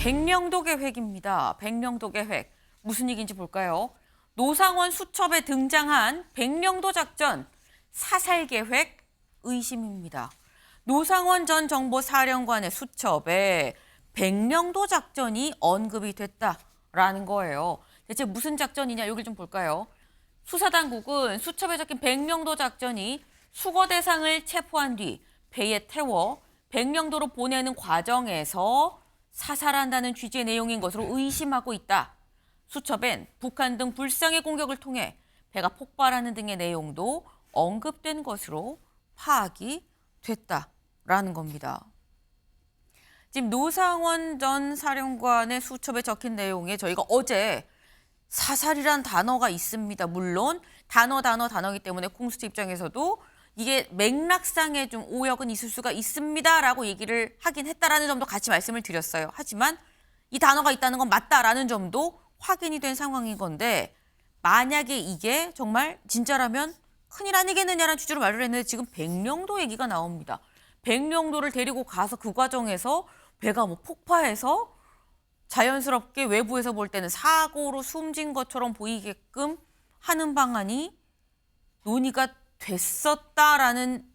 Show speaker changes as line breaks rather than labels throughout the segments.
백령도 계획입니다. 백령도 계획. 무슨 얘기인지 볼까요? 노상원 수첩에 등장한 백령도 작전, 사살 계획 의심입니다. 노상원 전 정보사령관의 수첩에 백령도 작전이 언급이 됐다라는 거예요. 대체 무슨 작전이냐, 여기 좀 볼까요? 수사당국은 수첩에 적힌 백령도 작전이 수거 대상을 체포한 뒤 배에 태워 백령도로 보내는 과정에서 사살한다는 취지의 내용인 것으로 의심하고 있다. 수첩엔 북한 등 불상의 공격을 통해 배가 폭발하는 등의 내용도 언급된 것으로 파악이 됐다라는 겁니다. 지금 노상원 전 사령관의 수첩에 적힌 내용에 저희가 어제 사살이란 단어가 있습니다. 물론 단어이기 때문에 콩수트 입장에서도 이게 맥락상에 좀 오역은 있을 수가 있습니다라고 얘기를 하긴 했다라는 점도 같이 말씀을 드렸어요. 하지만 이 단어가 있다는 건 맞다라는 점도 확인이 된 상황인 건데, 만약에 이게 정말 진짜라면 큰일 아니겠느냐라는 취지로 말을 했는데 지금 백령도 얘기가 나옵니다. 백령도를 데리고 가서 그 과정에서 배가 폭파해서 자연스럽게 외부에서 볼 때는 사고로 숨진 것처럼 보이게끔 하는 방안이 논의가 됐었다라는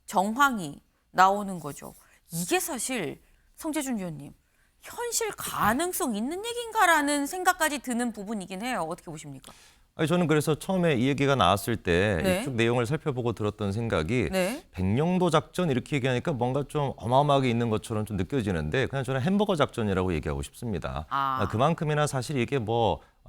정황이 나오는 거죠. 이게 사실 성재준 위원님, 현실 가능성 있는 얘기인가라는 생각까지 드는 부분이긴 해요. 어떻게 보십니까?
아니, 저는 그래서 처음에 이 얘기가 나왔을 때
네.
이쪽 내용을 살펴보고 들었던 생각이
네.
백령도 작전 이렇게 얘기하니까 뭔가 좀 어마어마하게 있는 것처럼 좀 느껴지는데, 그냥 저는 햄버거 작전이라고 얘기하고 싶습니다. 그만큼이나 사실 이게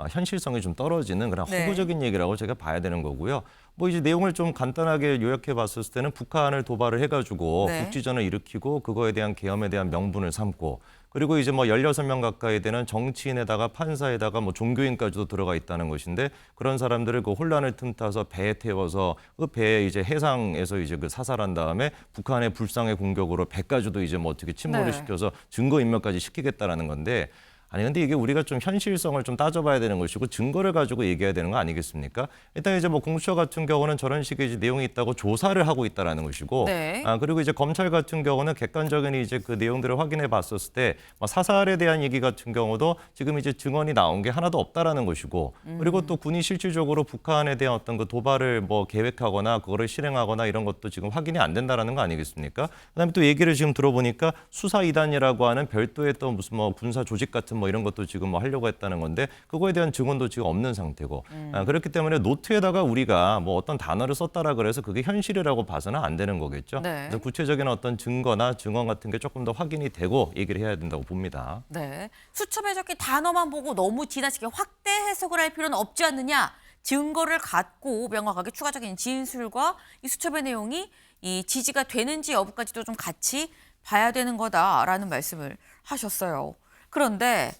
현실성이 좀 떨어지는 그런
네.
허구적인 얘기라고 제가 봐야 되는 거고요. 이제 내용을 좀 간단하게 요약해 봤을 때는 북한을 도발을 해가지고
네.
국지전을 일으키고 그거에 대한 계엄에 대한 명분을 삼고, 그리고 이제 16명 가까이 되는 정치인에다가 판사에다가 종교인까지도 들어가 있다는 것인데, 그런 사람들을 그 혼란을 틈타서 배에 태워서 그 배에 이제 해상에서 이제 그 사살한 다음에 북한의 불상의 공격으로 배까지도 이제 어떻게 침몰을
네.
시켜서 증거 인멸까지 시키겠다라는 건데, 아니 근데 이게 우리가 좀 현실성을 좀 따져봐야 되는 것이고 증거를 가지고 얘기해야 되는 거 아니겠습니까? 일단 이제 공수처 같은 경우는 저런 식의 이제 내용이 있다고 조사를 하고 있다라는 것이고,
네.
그리고 이제 검찰 같은 경우는 객관적인 이제 그 내용들을 확인해 봤었을 때 사살에 대한 얘기 같은 경우도 지금 이제 증언이 나온 게 하나도 없다라는 것이고, 그리고 또 군이 실질적으로 북한에 대한 어떤 그 도발을 계획하거나 그거를 실행하거나 이런 것도 지금 확인이 안 된다라는 거 아니겠습니까? 그다음에 또 얘기를 지금 들어보니까 수사 이단이라고 하는 별도의 또 무슨 군사 조직 같은 이런 것도 지금 하려고 했다는 건데, 그거에 대한 증언도 지금 없는 상태고, 그렇기 때문에 노트에다가 우리가 어떤 단어를 썼다라 그래서 그게 현실이라고 봐서는 안 되는 거겠죠.
네.
그래서 구체적인 어떤 증거나 증언 같은 게 조금 더 확인이 되고 얘기를 해야 된다고 봅니다.
네. 수첩에 적힌 단어만 보고 너무 지나치게 확대 해석을 할 필요는 없지 않느냐. 증거를 갖고 명확하게 추가적인 진술과 이 수첩의 내용이 이 지지가 되는지 여부까지도 좀 같이 봐야 되는 거다라는 말씀을 하셨어요. 그런데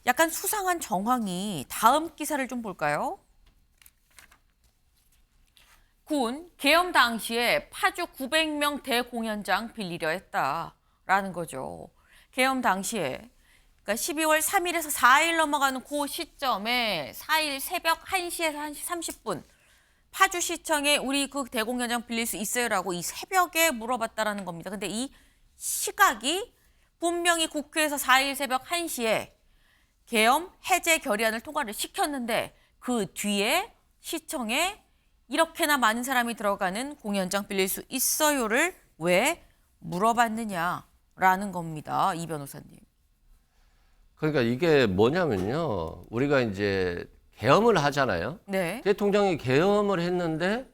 약간 수상한 정황이 다음 기사를 좀 볼까요? 군 계엄 당시에 파주 900명 대공연장 빌리려 했다라는 거죠. 계엄 당시에 그러니까 12월 3일에서 4일 넘어가는 그 시점에 4일 새벽 1시에서 1시 30분 파주시청에 우리 그 대공연장 빌릴 수 있어요라고 이 새벽에 물어봤다라는 겁니다. 근데 이 시각이 분명히 국회에서 4일 새벽 1시에 계엄 해제 결의안을 통과를 시켰는데 그 뒤에 시청에 이렇게나 많은 사람이 들어가는 공연장 빌릴 수 있어요를 왜 물어봤느냐라는 겁니다. 이 변호사님.
그러니까 이게 뭐냐면요. 우리가 이제 계엄을 하잖아요.
네.
대통령이 계엄을 했는데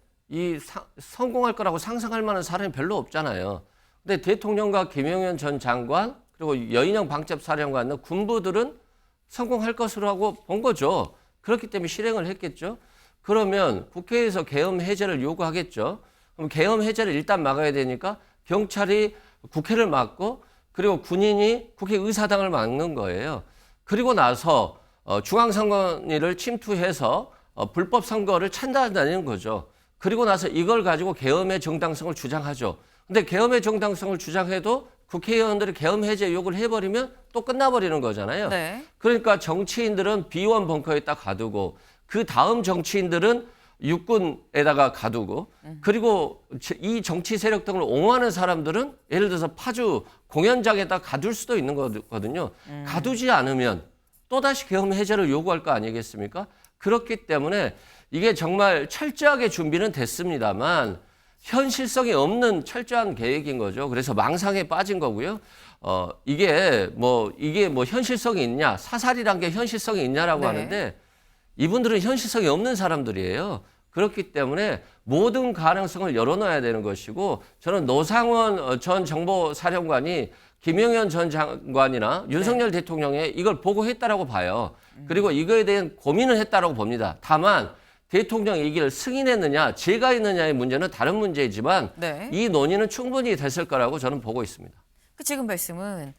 성공할 거라고 상상할 만한 사람이 별로 없잖아요. 근데 대통령과 김영현 전 장관 그리고 여인영 방첩사령관 군부들은 성공할 것으로 하고 본 거죠. 그렇기 때문에 실행을 했겠죠. 그러면 국회에서 계엄 해제를 요구하겠죠. 그럼 계엄 해제를 일단 막아야 되니까 경찰이 국회를 막고 그리고 군인이 국회 의사당을 막는 거예요. 그리고 나서 중앙선관위를 침투해서 불법 선거를 찬다는 거죠. 그리고 나서 이걸 가지고 계엄의 정당성을 주장하죠. 근데 계엄의 정당성을 주장해도 국회의원들이 계엄 해제 요구를 해버리면 또 끝나버리는 거잖아요.
네.
그러니까 정치인들은 비원 벙커에 딱 가두고 그 다음 정치인들은 육군에다가 가두고 그리고 이 정치 세력 등을 옹호하는 사람들은 예를 들어서 파주 공연장에다 가둘 수도 있는 거거든요. 가두지 않으면 또다시 계엄 해제를 요구할 거 아니겠습니까? 그렇기 때문에 이게 정말 철저하게 준비는 됐습니다만 현실성이 없는 철저한 계획인 거죠. 그래서 망상에 빠진 거고요. 이게 뭐 현실성이 있냐, 사살이란 게 현실성이 있냐라고
네.
하는데 이분들은 현실성이 없는 사람들이에요. 그렇기 때문에 모든 가능성을 열어놔야 되는 것이고 저는 노상원 전 정보사령관이 김영현 전 장관이나 윤석열 대통령에 이걸 보고했다라고 봐요. 그리고 이거에 대한 고민을 했다라고 봅니다. 다만 대통령이 이걸 승인했느냐, 제가했느냐의 문제는 다른 문제이지만
네.
이 논의는 충분히 됐을 거라고 저는 보고 있습니다.
그 지금 말씀은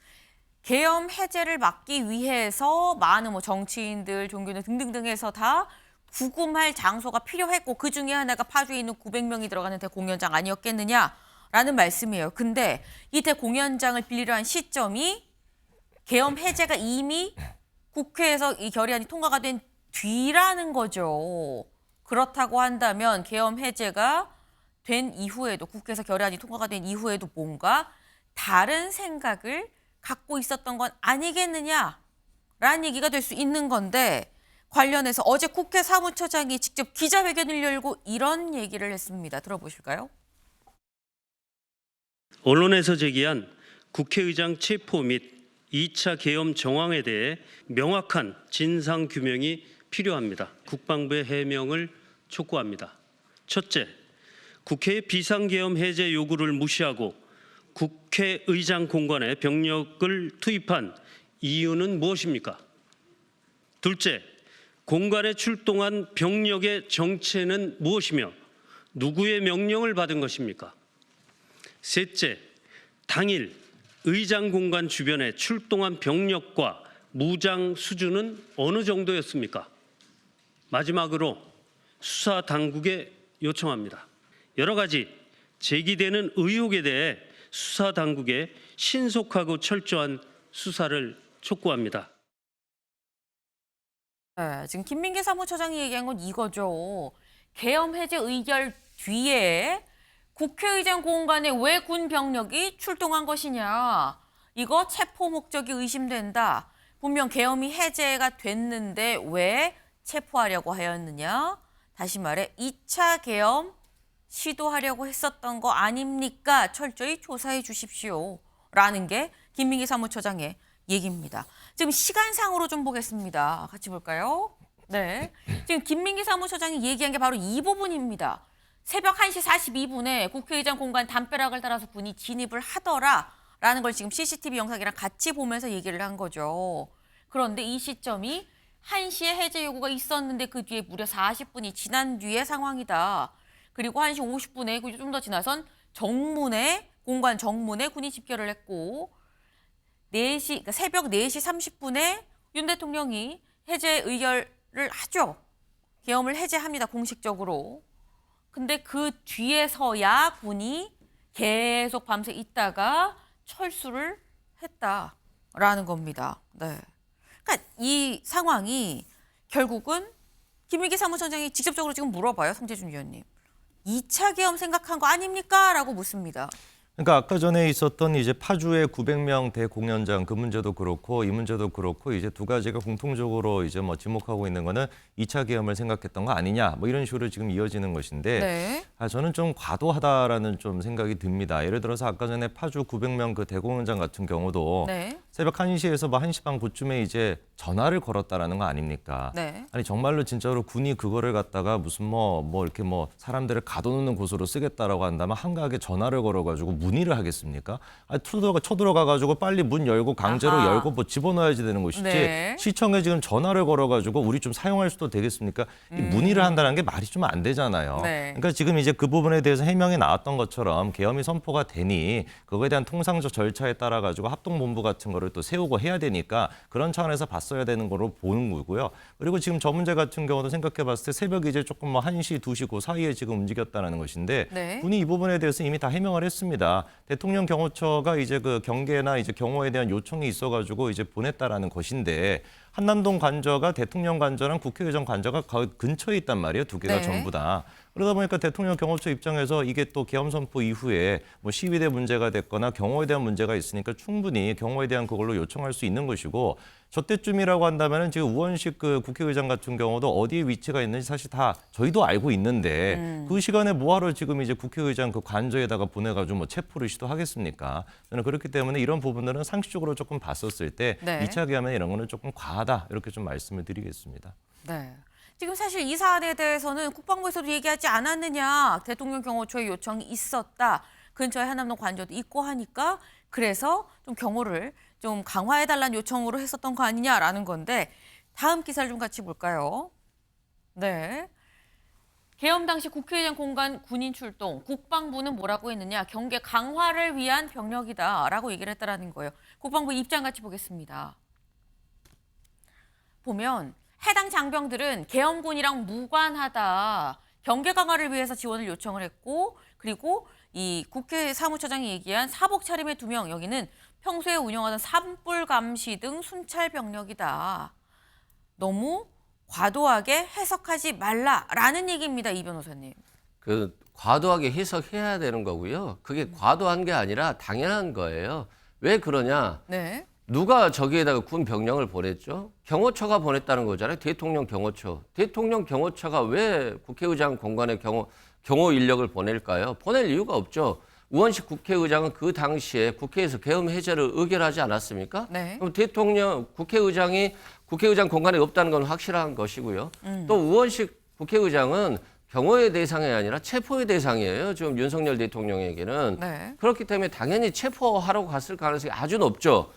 계엄 해제를 막기 위해서 많은 뭐 정치인들, 종교인들 등등등 해서 다 구금할 장소가 필요했고 그 중에 하나가 파주에 있는 900명이 들어가는 대공연장 아니었겠느냐라는 말씀이에요. 근데 이 대공연장을 빌리려 한 시점이 계엄 해제가 이미 국회에서 이 결의안이 통과가 된 뒤라는 거죠. 그렇다고 한다면 계엄 해제가 된 이후에도 국회에서 결의안이 통과가 된 이후에도 뭔가 다른 생각을 갖고 있었던 건 아니겠느냐라는 얘기가 될 수 있는 건데 관련해서 어제 국회 사무처장이 직접 기자회견을 열고 이런 얘기를 했습니다. 들어보실까요?
언론에서 제기한 국회의장 체포 및 2차 계엄 정황에 대해 명확한 진상 규명이 필요합니다. 국방부의 해명을 촉구합니다. 첫째, 국회의 비상계엄 해제 요구를 무시하고 국회의장 공간에 병력을 투입한 이유는 무엇입니까? 둘째, 공간에 출동한 병력의 정체는 무엇이며 누구의 명령을 받은 것입니까? 셋째, 당일 의장 공간 주변에 출동한 병력과 무장 수준은 어느 정도였습니까? 마지막으로 수사 당국에 요청합니다. 여러 가지 제기되는 의혹에 대해 수사 당국에 신속하고 철저한 수사를 촉구합니다.
네, 지금 김민기 사무처장이 얘기한 건 이거죠. 계엄 해제 의결 뒤에 국회의장 공간에 왜 군 병력이 출동한 것이냐. 이거 체포 목적이 의심된다. 분명 계엄이 해제가 됐는데 왜 체포하려고 하였느냐. 다시 말해 2차 계엄 시도하려고 했었던 거 아닙니까? 철저히 조사해 주십시오. 라는 게 김민기 사무처장의 얘기입니다. 지금 시간상으로 좀 보겠습니다. 같이 볼까요? 네. 지금 김민기 사무처장이 얘기한 게 바로 이 부분입니다. 새벽 1시 42분에 국회의장 공간 담벼락을 따라서 군이 진입을 하더라라는 걸 지금 CCTV 영상이랑 같이 보면서 얘기를 한 거죠. 그런데 이 시점이 1시에 해제 요구가 있었는데 그 뒤에 무려 40분이 지난 뒤의 상황이다. 그리고 1시 50분에 좀 더 지나선 공관 정문에 군이 집결을 했고 4시, 그러니까 새벽 4시 30분에 윤 대통령이 해제 의결을 하죠. 계엄을 해제합니다. 공식적으로. 근데 그 뒤에서야 군이 계속 밤새 있다가 철수를 했다라는 겁니다. 네. 그러니까 이 상황이 결국은 김민기 사무처장이 직접적으로 지금 물어봐요. 성재준 위원님. 2차 계엄 생각한 거 아닙니까? 라고 묻습니다.
그러니까 아까 전에 있었던 이제 파주의 900명 대공연장 그 문제도 그렇고 이 문제도 그렇고 이제 두 가지가 공통적으로 이제 뭐 지목하고 있는 거는 2차 계엄을 생각했던 거 아니냐 뭐 이런 식으로 지금 이어지는 것인데
네.
저는 좀 과도하다라는 좀 생각이 듭니다. 예를 들어서 아까 전에 파주 900명 그 대공연장 같은 경우도
네.
새벽 1시에서 뭐 1시 반 그쯤에 이제 전화를 걸었다라는 거 아닙니까?
네.
아니 정말로 진짜로 군이 그거를 갖다가 무슨 뭐 이렇게 뭐 사람들을 가둬놓는 곳으로 쓰겠다라고 한다면 한가하게 전화를 걸어가지고 문의를 하겠습니까? 아니 쳐들어가가지고 빨리 문 열고 강제로
아하.
열고 뭐 집어넣어야지 되는 것이지
네.
시청에 지금 전화를 걸어가지고 우리 좀 사용할 수도 되겠습니까? 이 문의를 한다는 게 말이 좀 안 되잖아요.
네.
그러니까 지금 이제 그 부분에 대해서 해명이 나왔던 것처럼 계엄이 선포가 되니 그거에 대한 통상적 절차에 따라 가지고 합동본부 같은 거를 또 세우고 해야 되니까 그런 차원에서 봤어야 되는 거로 보는 거고요. 그리고 지금 저 문제 같은 경우도 생각해 봤을 때 새벽 이제 조금 뭐 1시, 2시 그 사이에 지금 움직였다는 것인데
네.
군이 이 부분에 대해서 이미 다 해명을 했습니다. 대통령 경호처가 이제 그 경계나 이제 경호에 대한 요청이 있어가지고 이제 보냈다라는 것인데 한남동 관저가 대통령 관저랑 국회의장 관저가 거의 근처에 있단 말이에요. 두 개가
네.
전부 다. 그러다 보니까 대통령 경호처 입장에서 이게 또 계엄 선포 이후에 뭐 시위대 문제가 됐거나 경호에 대한 문제가 있으니까 충분히 경호에 대한 그걸로 요청할 수 있는 것이고 저때쯤이라고 한다면은 지금 우원식 그 국회의장 같은 경우도 어디에 위치가 있는지 사실 다 저희도 알고 있는데 그 시간에 뭐하러 지금 이제 국회의장 그 관저에다가 보내가지고 뭐 체포를 시도하겠습니까? 저는 그렇기 때문에 이런 부분들은 상식적으로 조금 봤었을 때
네.
2차 계엄에 이런 거는 조금 과하다 이렇게 좀 말씀을 드리겠습니다.
네. 지금 사실 이 사안에 대해서는 국방부에서도 얘기하지 않았느냐. 대통령 경호처의 요청이 있었다. 근처에 한남동 관저도 있고 하니까 그래서 좀 경호를 좀 강화해달라는 요청으로 했었던 거 아니냐라는 건데 다음 기사를 좀 같이 볼까요? 네. 계엄 당시 국회의장 공간 군인 출동, 국방부는 뭐라고 했느냐. 경계 강화를 위한 병력이다라고 얘기를 했다라는 거예요. 국방부 입장 같이 보겠습니다. 보면 해당 장병들은 계엄군이랑 무관하다. 경계 강화를 위해서 지원을 요청을 했고 그리고 이 국회 사무처장이 얘기한 사복 차림의 2명 여기는 평소에 운영하던 산불 감시 등 순찰 병력이다. 너무 과도하게 해석하지 말라라는 얘기입니다. 이 변호사님.
그 과도하게 해석해야 되는 거고요. 그게 과도한 게 아니라 당연한 거예요. 왜 그러냐?
네.
누가 저기에다가 군 병력을 보냈죠? 경호처가 보냈다는 거잖아요. 대통령 경호처. 대통령 경호처가 왜 국회의장 공간에 경호 인력을 보낼까요? 보낼 이유가 없죠. 우원식 국회의장은 그 당시에 국회에서 계엄 해제를 의결하지 않았습니까?
네.
그럼 국회의장이 국회의장 공간에 없다는 건 확실한 것이고요. 또 우원식 국회의장은 경호의 대상이 아니라 체포의 대상이에요. 지금 윤석열 대통령에게는.
네.
그렇기 때문에 당연히 체포하러 갔을 가능성이 아주 높죠.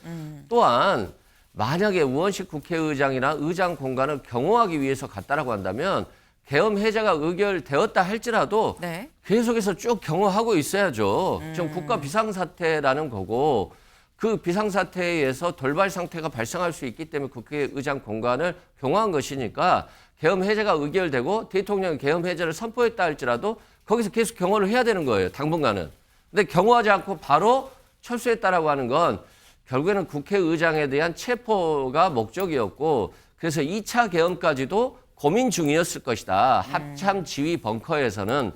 또한 만약에 우원식 국회의장이나 의장 공간을 경호하기 위해서 갔다라고 한다면 계엄 해제가 의결되었다 할지라도
네.
계속해서 쭉 경호하고 있어야죠. 지금 국가 비상사태라는 거고 그 비상사태에 의해서 돌발 상태가 발생할 수 있기 때문에 국회의장 공간을 경호한 것이니까 계엄 해제가 의결되고 대통령이 계엄 해제를 선포했다 할지라도 거기서 계속 경호를 해야 되는 거예요. 당분간은. 근데 경호하지 않고 바로 철수했다라고 하는 건 결국에는 국회의장에 대한 체포가 목적이었고 그래서 2차 계엄까지도 고민 중이었을 것이다. 합참 지휘 벙커에서는.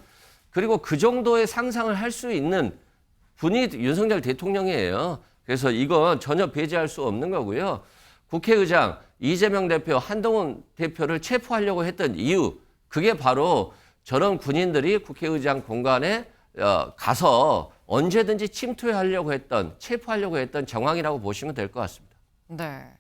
그리고 그 정도의 상상을 할 수 있는 분이 윤석열 대통령이에요. 그래서 이건 전혀 배제할 수 없는 거고요. 국회의장 이재명 대표, 한동훈 대표를 체포하려고 했던 이유, 그게 바로 저런 군인들이 국회의장 공간에 가서 언제든지 침투하려고 했던, 체포하려고 했던 정황이라고 보시면 될 것 같습니다.
네.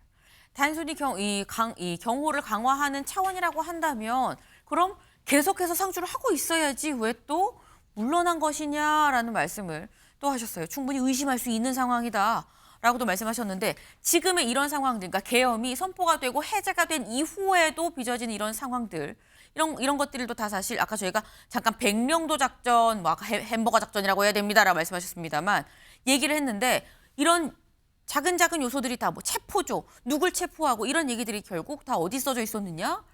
단순히 이 경호를 강화하는 차원이라고 한다면 그럼 계속해서 상주를 하고 있어야지 왜 또 물러난 것이냐라는 말씀을 또 하셨어요. 충분히 의심할 수 있는 상황이다라고도 말씀하셨는데 지금의 이런 상황들, 그러니까 계엄이 선포가 되고 해제가 된 이후에도 빚어진 이런 상황들, 이런 것들도 다 사실 아까 저희가 잠깐 백령도 작전, 막 햄버거 작전이라고 해야 됩니다라고 말씀하셨습니다만 얘기를 했는데 이런 작은 요소들이 다 뭐 체포죠. 누굴 체포하고 이런 얘기들이 결국 다 어디 써져 있었느냐?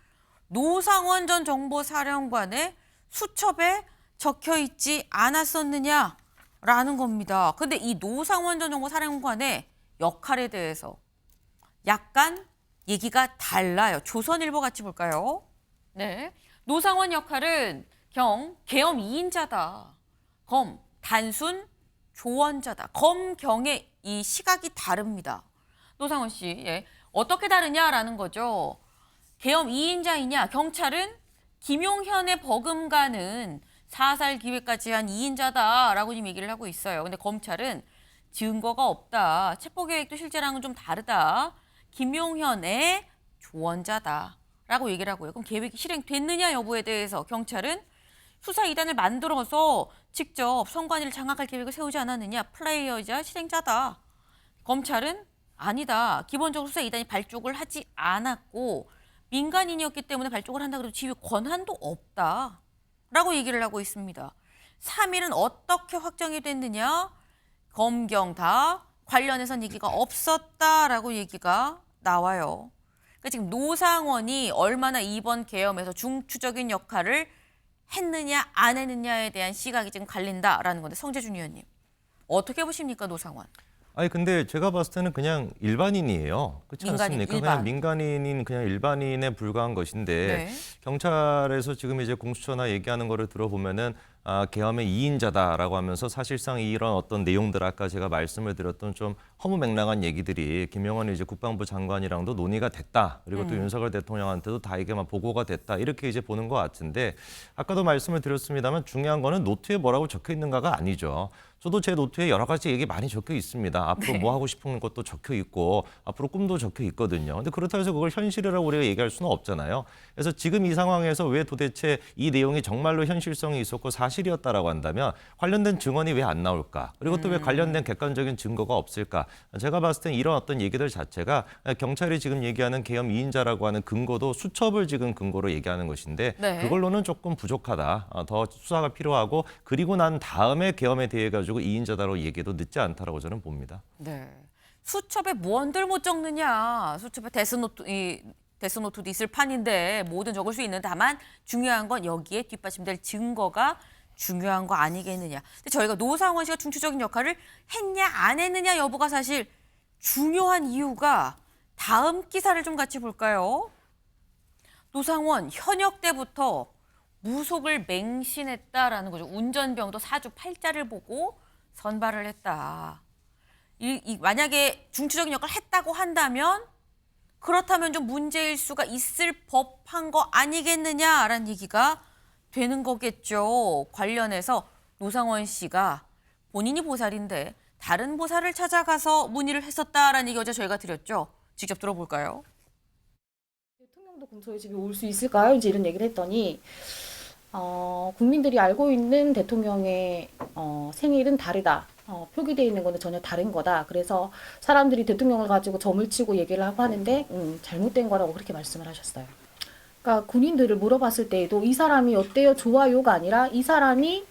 노상원 전 정보사령관의 수첩에 적혀 있지 않았었느냐라는 겁니다. 근데 이 노상원 전 정보사령관의 역할에 대해서 약간 얘기가 달라요. 조선일보 같이 볼까요? 네. 노상원 역할은 계엄 2인자다. 단순 조언자다. 경의 이 시각이 다릅니다. 노상원 씨, 예. 어떻게 다르냐라는 거죠. 계엄 2인자이냐? 경찰은 김용현의 버금가는 사살 기획까지 한 2인자다라고 지금 얘기를 하고 있어요. 근데 검찰은 증거가 없다. 체포 계획도 실제랑은 좀 다르다. 김용현의 조언자다라고 얘기를 하고요. 그럼 계획이 실행됐느냐 여부에 대해서 경찰은 수사 2단을 만들어서 직접 선관위를 장악할 계획을 세우지 않았느냐. 플레이어이자 실행자다. 검찰은 아니다. 기본적으로 수사 2단이 발족을 하지 않았고 민간인이었기 때문에 발족을 한다 그래도 지휘 권한도 없다. 라고 얘기를 하고 있습니다. 3일은 어떻게 확정이 됐느냐. 검경 다 관련해선 얘기가 없었다라고 얘기가 나와요. 그러니까 지금 노상원이 얼마나 이번 계엄에서 중추적인 역할을 했느냐 안 했느냐에 대한 시각이 지금 갈린다라는 건데 성재준 의원님 어떻게 보십니까 노상원?
아니 근데 제가 봤을 때는 그냥 일반인이에요. 그렇지
민간인,
않습니까?
일반.
그냥 민간인인 그냥 일반인에 불과한 것인데
네.
경찰에서 지금 이제 공수처나 얘기하는 거를 들어보면은 계엄의 2인자다라고 하면서 사실상 이런 어떤 내용들 아까 제가 말씀을 드렸던 좀 허무맹랑한 얘기들이 김영환 이제 국방부 장관이랑도 논의가 됐다. 그리고 또 윤석열 대통령한테도 다 이게 막 보고가 됐다. 이렇게 이제 보는 것 같은데 아까도 말씀을 드렸습니다만 중요한 거는 노트에 뭐라고 적혀 있는가가 아니죠. 저도 제 노트에 여러 가지 얘기 많이 적혀 있습니다. 앞으로
네.
뭐 하고 싶은 것도 적혀 있고 앞으로 꿈도 적혀 있거든요. 근데 그렇다고 해서 그걸 현실이라고 우리가 얘기할 수는 없잖아요. 그래서 지금 이 상황에서 왜 도대체 이 내용이 정말로 현실성이 있었고 사실이었다라고 한다면 관련된 증언이 왜 안 나올까? 그리고 또 왜 관련된 객관적인 증거가 없을까? 제가 봤을 땐 이런 어떤 얘기들 자체가 경찰이 지금 얘기하는 계엄 2인자라고 하는 근거도 수첩을 지금 근거로 얘기하는 것인데
네.
그걸로는 조금 부족하다. 더 수사가 필요하고 그리고 난 다음에 계엄에 대해 가지고 2인자다로 얘기도 늦지 않다라고 저는 봅니다.
네. 수첩에 무언들 못 적느냐. 수첩에 데스노트도 있을 판인데 뭐든 적을 수 있는 다만 중요한 건 여기에 뒷받침될 증거가 중요한 거 아니겠느냐. 근데 저희가 노상원 씨가 중추적인 역할을 했냐 안 했느냐 여부가 사실 중요한 이유가 다음 기사를 좀 같이 볼까요? 노상원 현역 때부터 무속을 맹신했다라는 거죠. 운전병도 사주팔자를 보고 선발을 했다. 만약에 중추적인 역할을 했다고 한다면 그렇다면 좀 문제일 수가 있을 법한 거 아니겠느냐라는 얘기가 되는 거겠죠. 관련해서 노상원 씨가 본인이 보살인데 다른 보살을 찾아가서 문의를 했었다라는 얘기 어제 저희가 드렸죠. 직접 들어볼까요?
대통령도 그럼 저희 집에 올 수 있을까요? 이제 이런 얘기를 했더니 국민들이 알고 있는 대통령의 생일은 다르다. 표기되어 있는 거는 전혀 다른 거다. 그래서 사람들이 대통령을 가지고 점을 치고 얘기를 하고 하는데 잘못된 거라고 그렇게 말씀을 하셨어요. 그러니까 군인들을 물어봤을 때에도 이 사람이 어때요? 좋아요가 아니라 이 사람이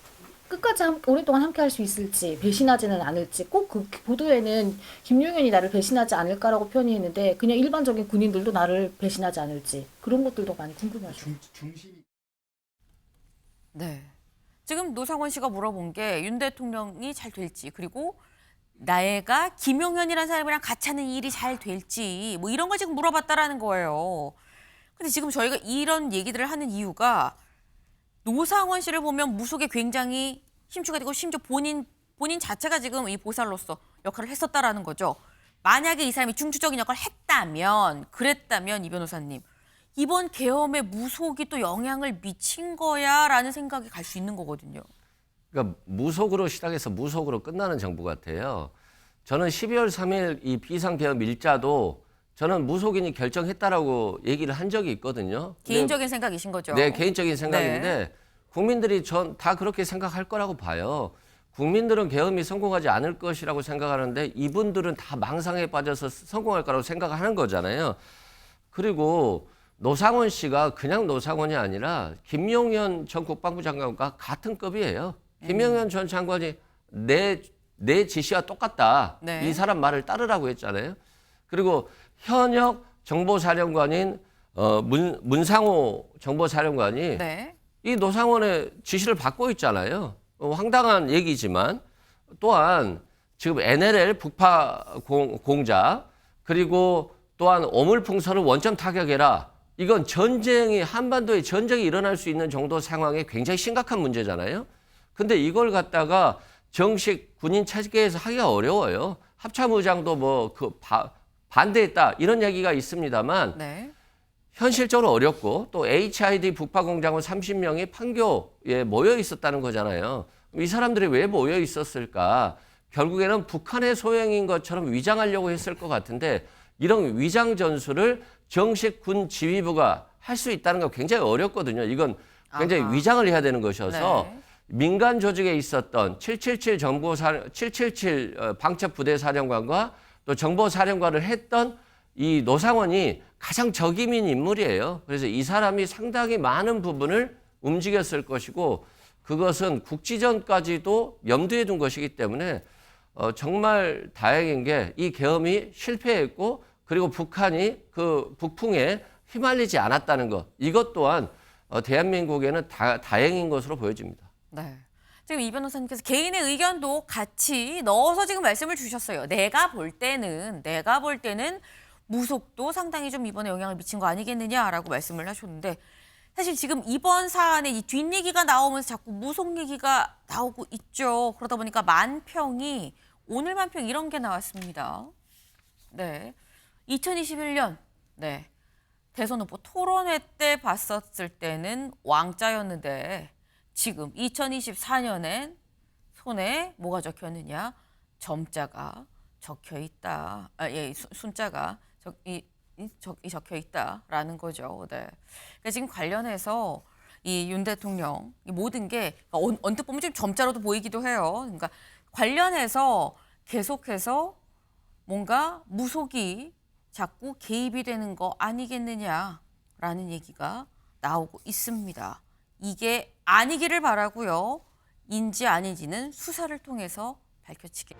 끝까지 오랫동안 함께 할 수 있을지 배신하지는 않을지 꼭 그 보도에는 김용현이 나를 배신하지 않을까라고 표현했는데 그냥 일반적인 군인들도 나를 배신하지 않을지 그런 것들도 많이 궁금하죠.
네. 지금 노상원 씨가 물어본 게 윤 대통령이 잘 될지 그리고 나애가 김용현이라는 사람이랑 같이 하는 일이 잘 될지 뭐 이런 걸 지금 물어봤다라는 거예요. 근데 지금 저희가 이런 얘기들을 하는 이유가 노상원 씨를 보면 무속에 굉장히 심취가 되고 심지어 본인 자체가 지금 이 보살로서 역할을 했었다라는 거죠. 만약에 이 사람이 중추적인 역할을 그랬다면 이 변호사님 이번 계엄에 무속이 또 영향을 미친 거야라는 생각이 갈 수 있는 거거든요.
그러니까 무속으로 시작해서 무속으로 끝나는 정부 같아요. 저는 12월 3일 이 비상계엄 일자도 저는 무속인이 결정했다라고 얘기를 한 적이 있거든요.
개인적인 생각이신 거죠?
네, 개인적인 생각인데 국민들이 전 다 그렇게 생각할 거라고 봐요. 국민들은 계엄이 성공하지 않을 것이라고 생각하는데 이분들은 다 망상에 빠져서 성공할 거라고 생각하는 거잖아요. 그리고 노상원 씨가 그냥 노상원이 아니라 김용현 전 국방부 장관과 같은 급이에요. 김용현 전 장관이 내 지시와 똑같다.
네.
이 사람 말을 따르라고 했잖아요. 그리고 현역 정보사령관인 문상호 정보사령관이
네.
이 노상원의 지시를 받고 있잖아요. 황당한 얘기지만 또한 지금 NLL 북파 공작 그리고 또한 오물풍선을 원점 타격해라. 이건 한반도에 전쟁이 일어날 수 있는 정도 상황에 굉장히 심각한 문제잖아요. 근데 이걸 갖다가 정식 군인 체계에서 하기가 어려워요. 합참의장도 반대했다 이런 얘기가 있습니다만
네.
현실적으로 어렵고 또 HID 북파 공작원 30명이 판교에 모여 있었다는 거잖아요. 이 사람들이 왜 모여 있었을까? 결국에는 북한의 소행인 것처럼 위장하려고 했을 것 같은데 이런 위장 전술을 정식 군 지휘부가 할 수 있다는 건 굉장히 어렵거든요. 이건 굉장히 위장을 해야 되는 것이어서
네.
민간 조직에 있었던 777 방첩부대 사령관과 또 정보사령관을 했던 이 노상원이 가장 적임인 인물이에요. 그래서 이 사람이 상당히 많은 부분을 움직였을 것이고 그것은 국지전까지도 염두에 둔 것이기 때문에 정말 다행인 게 이 계엄이 실패했고 그리고 북한이 그 북풍에 휘말리지 않았다는 것. 이것 또한 대한민국에는 다행인 것으로 보여집니다.
네. 지금 이 변호사님께서 개인의 의견도 같이 넣어서 지금 말씀을 주셨어요. 내가 볼 때는 무속도 상당히 좀 이번에 영향을 미친 거 아니겠느냐라고 말씀을 하셨는데 사실 지금 이번 사안에 이 뒷얘기가 나오면서 자꾸 무속 얘기가 나오고 있죠. 그러다 보니까 만평이 오늘 만평 이런 게 나왔습니다. 네, 2021년 네 대선 후보 토론회 때 봤었을 때는 왕자였는데 지금 2024년엔 손에 뭐가 적혔느냐? 점자가 적혀 있다. 순자가 적혀 있다라는 거죠. 네. 그러니까 지금 관련해서 이 윤 대통령 이 모든 게 언뜻 보면 좀 점자로도 보이기도 해요. 그러니까 관련해서 계속해서 뭔가 무속이 자꾸 개입이 되는 거 아니겠느냐라는 얘기가 나오고 있습니다. 이게 아니기를 바라고요. 인지 아닌지는 수사를 통해서 밝혀지게.